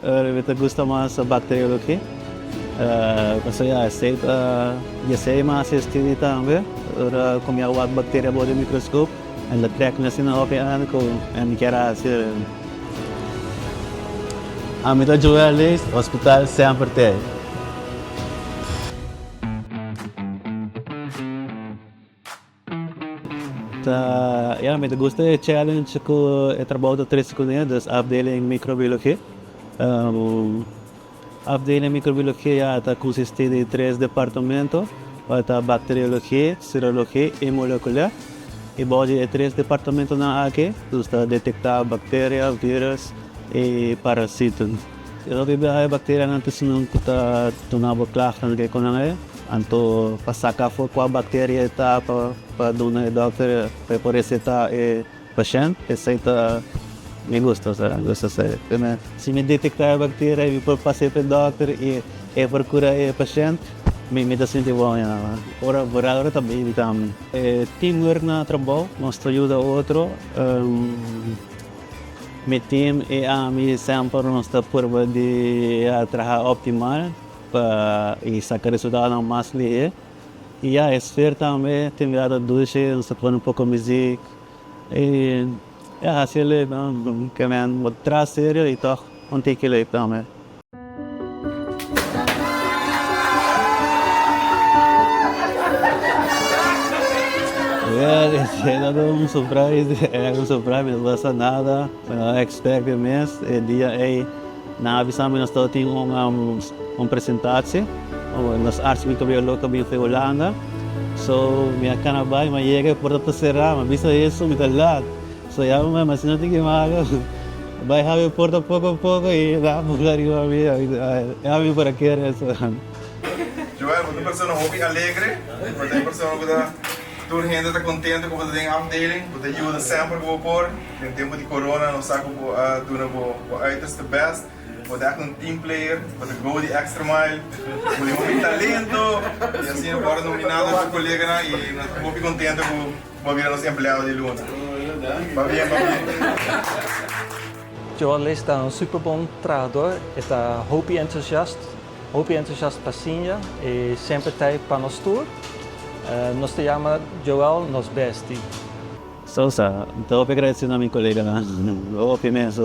me gusta más bacteriología. Kasi aceita, je maar assistir também. Kom je wat bacteriën bij de microscoop en dat trek je naar op je aankomen en kera assim. A mim da Joel hospital sempre tem. Ja, me gusta de challenge que eu trabalho 3 dus afdeling microbiologia. Afdeling microbiologia está consiste de 3 departamentos, tá bacteriologia, serologia e molecular. E pode 3 departamentos na aqui, dus está detectar bactérias, vírus e parasitos. Eu vi a bactéria antes não está tunava klachten que com ela. Anto pasaka for qual bactéria está para donar doctor para recetar e paciente, receita me gusta, sabe? Gosta sabe. Se me detectar a bactéria e por passar para o doctor e procurar o paciente, me dá sentido bom. Ora também também. Teamwork na trabalho, nós ajuda outro. Meu time e a mim sempre nós está por de trabalhar optimal. E sacar resultado não mais ali e a esfera também tem virado duche nós põe pouco música e assim ele não que man outra sério e toch ontem que ele também é surpresa não passa nada expert mesmo e dia aí na visão nós temos uma apresentação nos artes microbiológicos bem Holanda so minha cana vai mas chega por todo será mas visto isso me dá lá so já mas não tem que mais vai haver por pouco a pouco e dá por lá a mim por aqui é isso Joel, você persona hobby alegre, você persona que toda gente está contente com você tem afdeling, você ajuda sempre com o por, em tempo de corona, nós saco a dura com uiterste best. Você é um team player, você go de extra mile, você tem um talento e assim agora nominado a sua colega e nós estamos muito contentes com vir nosso empregado de Luna. Vai bem, vai bem. Joel é um super bom treinador, é hobby entusiasta passinha e sempre está para nós tour. Nós te chama Joel, nos bestie. então eu agradeço a minha colega, opiniões.